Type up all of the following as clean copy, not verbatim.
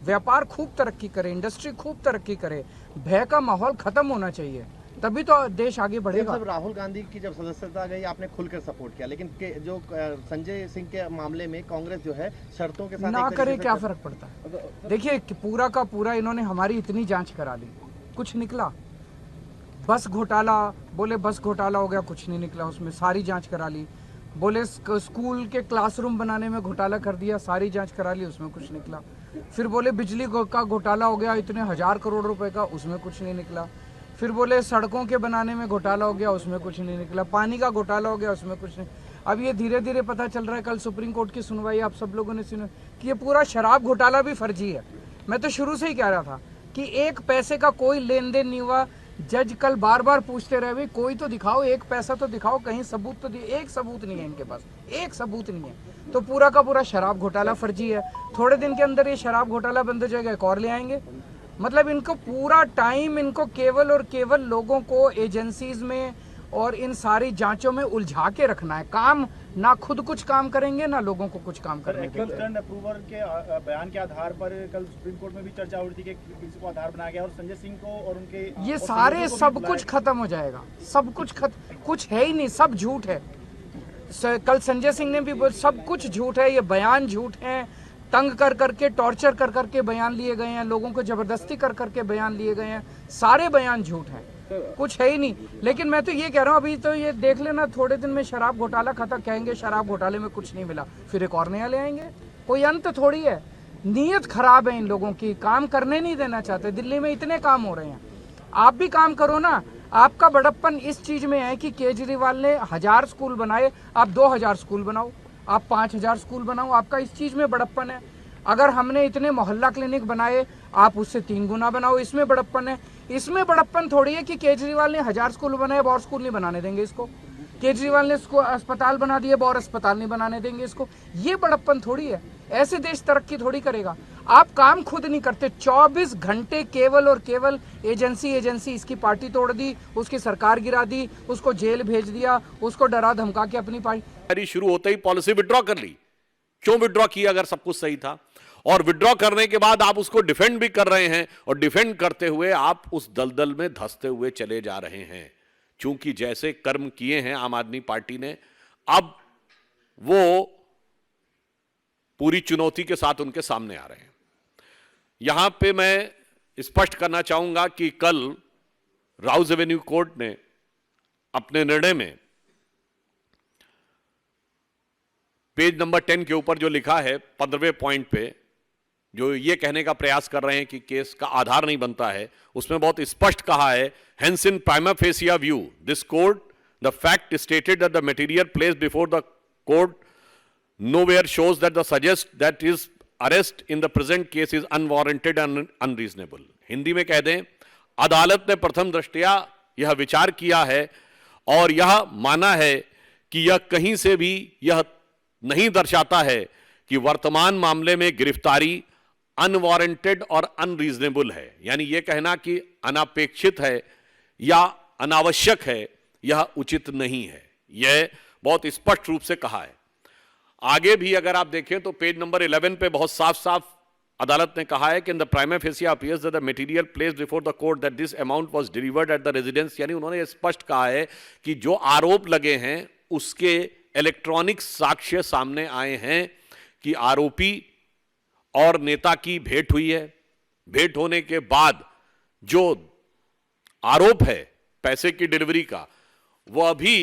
व्यापार खूब तरक्की करे, इंडस्ट्री खूब तरक्की करे, भय का माहौल खत्म होना चाहिए, तभी तो देश आगे बढ़ेगा। राहुल गांधी की जब सदस्यता गई आपने खुलकर सपोर्ट किया, लेकिन जो संजय सिंह के मामले में कांग्रेस जो है शर्तों के साथ ना करे क्या फर्क पड़ता है। देखिए पूरा का पूरा इन्होंने हमारी इतनी जांच करा ली, कुछ निकला। बस घोटाला बोले, बस घोटाला हो गया, कुछ नहीं निकला उसमें, सारी जांच करा ली। बोले स्कूल के क्लासरूम बनाने में घोटाला कर दिया, सारी जांच करा ली, उसमें कुछ निकला। फिर बोले बिजली का घोटाला हो गया, इतने 1000 करोड़ रुपए का, उसमें कुछ नहीं निकला। फिर बोले सड़कों के बनाने में घोटाला हो गया, उसमें कुछ नहीं निकला। पानी का घोटाला हो गया, उसमें कुछ नहीं। अब ये धीरे धीरे पता चल रहा है, कल सुप्रीम कोर्ट की सुनवाई आप सब लोगों ने सुनी कि ये पूरा शराब घोटाला भी फर्जी है। मैं तो शुरू से ही कह रहा था कि एक पैसे का कोई लेन देन नहीं हुआ। जज कल बार बार पूछते रहे, भाई कोई तो दिखाओ, एक पैसा तो दिखाओ, कहीं सबूत तो दिए। एक सबूत नहीं है इनके पास, एक सबूत नहीं है। तो पूरा का पूरा शराब घोटाला फर्जी है। थोड़े दिन के अंदर ये शराब घोटाला बंद हो जाएगा, एक और ले आएंगे। मतलब इनको पूरा टाइम, इनको केवल और केवल लोगों को एजेंसीज में और इन सारी जांचों में उलझा के रखना है। काम ना खुद कुछ काम करेंगे, ना लोगों को कुछ काम करने के। अप्रूवर के बयान के आधार पर कल सुप्रीम कोर्ट में भी चर्चा हो रही थी कि किसी को आधार बनाया गया और संजय सिंह को और उनके ये सारे सब कुछ खत्म हो जाएगा, सब कुछ कुछ है ही नहीं, सब झूठ है। कल संजय सिंह ने भी बोला सब कुछ झूठ है, ये बयान झूठ है। तंग कर करके, टॉर्चर कर करके बयान लिए गए हैं, लोगों को जबरदस्ती कर करके बयान लिए गए हैं, सारे बयान झूठ हैं, कुछ है ही नहीं। लेकिन मैं तो ये कह रहा हूँ, अभी तो ये देख लेना, थोड़े दिन में शराब घोटाला खत्म, कहेंगे शराब घोटाले में कुछ नहीं मिला, फिर एक और नया ले आएंगे। कोई अंत थोड़ी है। नीयत खराब है इन लोगों की, काम करने नहीं देना चाहते। दिल्ली में इतने काम हो रहे हैं, आप भी काम करो ना। आपका बड़प्पन इस चीज में है कि केजरीवाल ने 1000 स्कूल बनाए, आप 2000 स्कूल बनाओ, आप 5000 स्कूल बनाओ, आपका इस चीज में बड़प्पन है। अगर हमने इतने मोहल्ला क्लिनिक बनाए, आप उससे 3 गुना बनाओ, इसमें बड़प्पन है। इसमें बड़प्पन थोड़ी है कि केजरीवाल ने 1000 स्कूल बनाए, अब और स्कूल नहीं बनाने देंगे इसको। केजरीवाल ने इसको अस्पताल बना दिए, अब और अस्पताल नहीं बनाने देंगे इसको। ये बड़प्पन थोड़ी है। ऐसे देश तरक्की थोड़ी करेगा। आप काम खुद नहीं करते, 24 घंटे केवल और केवल एजेंसी इसकी पार्टी तोड़ दी, उसकी सरकार गिरा दी, उसको जेल भेज दिया, उसको डरा धमका के अपनी पार्टी शुरू होते ही पॉलिसी विड्रॉ कर ली। क्यों विड्रॉ किया अगर सब कुछ सही था? और विड्रॉ करने के बाद आप उसको डिफेंड भी कर रहे हैं, और डिफेंड करते हुए आप उस दलदल में धंसते हुए चले जा रहे हैं। क्योंकि जैसे कर्म किए हैं आम आदमी पार्टी ने, अब वो पूरी चुनौती के साथ उनके सामने आ रहे हैं। यहां पे मैं स्पष्ट करना चाहूंगा कि कल राउज एवेन्यू कोर्ट ने अपने निर्णय में पेज नंबर 10 के ऊपर जो लिखा है 15वें पॉइंट पे, जो ये कहने का प्रयास कर रहे हैं कि केस का आधार नहीं बनता है, उसमें बहुत स्पष्ट कहा है, hence in prima fascia view this court the fact stated that the material placed before the court nowhere shows that the suggest that his arrest in the present case is unwarranted and unreasonable. Hindi में कह दें, अदालत ने प्रथम दृष्टया यह विचार किया है और यह माना है कि यह कहीं से भी यह नहीं दर्शाता है कि वर्तमान मामले में गिरफ्तारी अनवारंटेड और अनरीजनेबल है। यानी यह कहना कि अनापेक्षित है या अनावश्यक है, यह उचित नहीं है। यह बहुत स्पष्ट रूप से कहा है। आगे भी अगर आप देखें तो पेज नंबर 11 पे बहुत साफ साफ अदालत ने कहा है कि in the prima fascia appears that the material placed before the court that this amount was delivered at the residence. यानी उन्होंने स्पष्ट कहा है कि जो आरोप लगे हैं उसके इलेक्ट्रॉनिक साक्ष्य सामने आए हैं कि आरोपी और नेता की भेंट हुई है। भेंट होने के बाद जो आरोप है पैसे की डिलीवरी का, वह भी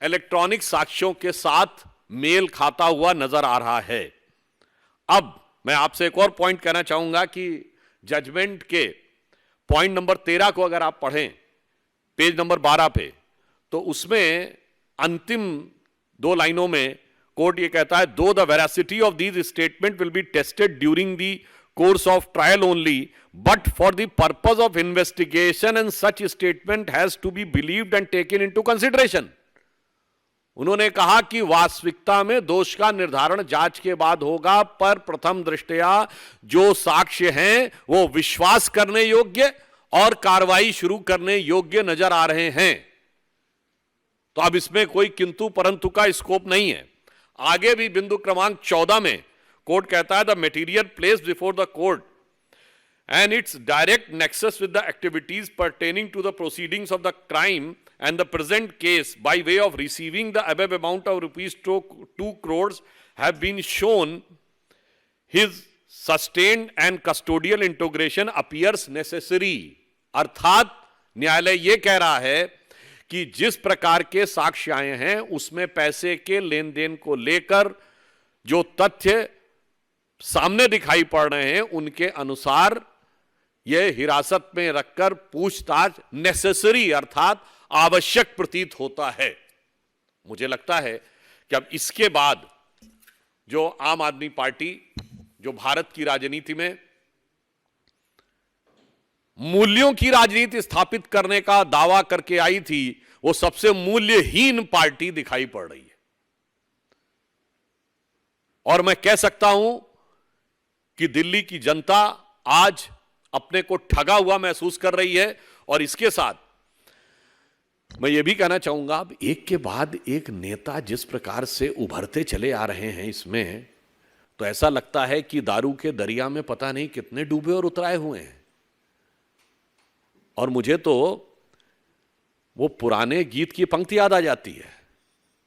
इलेक्ट्रॉनिक साक्ष्यों के साथ मेल खाता हुआ नजर आ रहा है। अब मैं आपसे एक और पॉइंट कहना चाहूंगा कि जजमेंट के पॉइंट नंबर 13 को अगर आप पढ़ें पेज नंबर 12 पे, तो उसमें अंतिम 2 लाइनों में कोर्ट ये कहता है, though the veracity of these statement will be tested during the course of trial only but for the purpose of investigation and such statement has to be believed and taken into consideration. उन्होंने कहा कि वास्तविकता में दोष का निर्धारण जांच के बाद होगा, पर प्रथम दृष्टया जो साक्ष्य हैं वो विश्वास करने योग्य और कार्रवाई शुरू करने योग्य नजर आ रहे हैं। तो अब इसमें कोई किंतु परंतु का स्कोप नहीं है। आगे भी बिंदु क्रमांक 14 में कोर्ट कहता है the material placed before the court and its direct nexus with the activities pertaining to the proceedings of the crime and the present case by way of receiving the above amount of rupees 2 crores have been shown, his sustained and custodial integration appears necessary. अर्थात न्यायालय यह कह रहा है कि जिस प्रकार के साक्ष्य आए हैं उसमें पैसे के लेन देन को लेकर जो तथ्य सामने दिखाई पड़ रहे हैं उनके अनुसार यह हिरासत में रखकर पूछताछ नेसेसरी अर्थात आवश्यक प्रतीत होता है। मुझे लगता है कि अब इसके बाद जो आम आदमी पार्टी जो भारत की राजनीति में मूल्यों की राजनीति स्थापित करने का दावा करके आई थी, वो सबसे मूल्यहीन पार्टी दिखाई पड़ रही है। और मैं कह सकता हूं कि दिल्ली की जनता आज अपने को ठगा हुआ महसूस कर रही है। और इसके साथ मैं यह भी कहना चाहूंगा, अब एक के बाद एक नेता जिस प्रकार से उभरते चले आ रहे हैं इसमें, तो ऐसा लगता है कि दारू के दरिया में पता नहीं कितने डूबे और उतराए हुए हैं। और मुझे तो वो पुराने गीत की पंक्ति याद आ जाती है,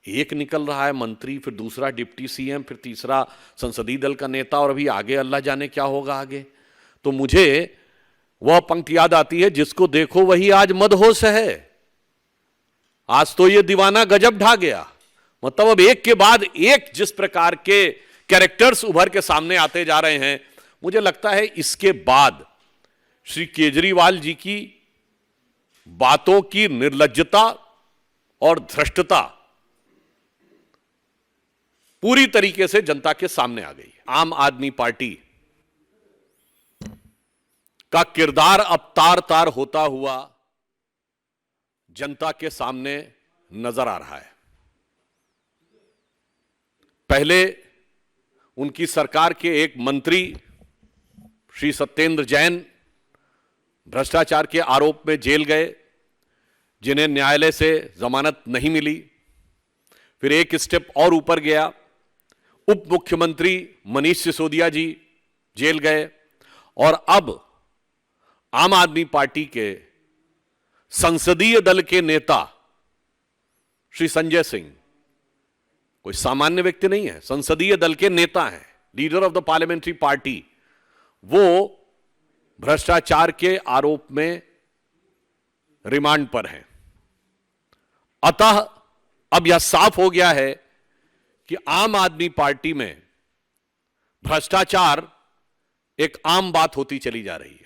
एक निकल रहा है मंत्री, फिर दूसरा डिप्टी सीएम, फिर तीसरा संसदीय दल का नेता, और अभी आगे अल्लाह जाने क्या होगा आगे। तो मुझे वह पंक्ति याद आती है, जिसको देखो वही आज मदहोश है, आज तो ये दीवाना गजब ढा गया। मतलब अब एक के बाद एक जिस प्रकार के कैरेक्टर्स उभर के सामने आते जा रहे हैं, मुझे लगता है इसके बाद श्री केजरीवाल जी की बातों की निर्लज्जता और धृष्टता पूरी तरीके से जनता के सामने आ गई है। आम आदमी पार्टी का किरदार अब तार तार होता हुआ जनता के सामने नजर आ रहा है। पहले उनकी सरकार के एक मंत्री श्री सत्येंद्र जैन भ्रष्टाचार के आरोप में जेल गए, जिन्हें न्यायालय से जमानत नहीं मिली। फिर एक स्टेप और ऊपर गया, उप मुख्यमंत्री मनीष सिसोदिया जी जेल गए। और अब आम आदमी पार्टी के संसदीय दल के नेता श्री संजय सिंह, कोई सामान्य व्यक्ति नहीं है, संसदीय दल के नेता हैं, leader of the parliamentary party, वो भ्रष्टाचार के आरोप में रिमांड पर हैं। अतः अब यह साफ हो गया है कि आम आदमी पार्टी में भ्रष्टाचार एक आम बात होती चली जा रही है।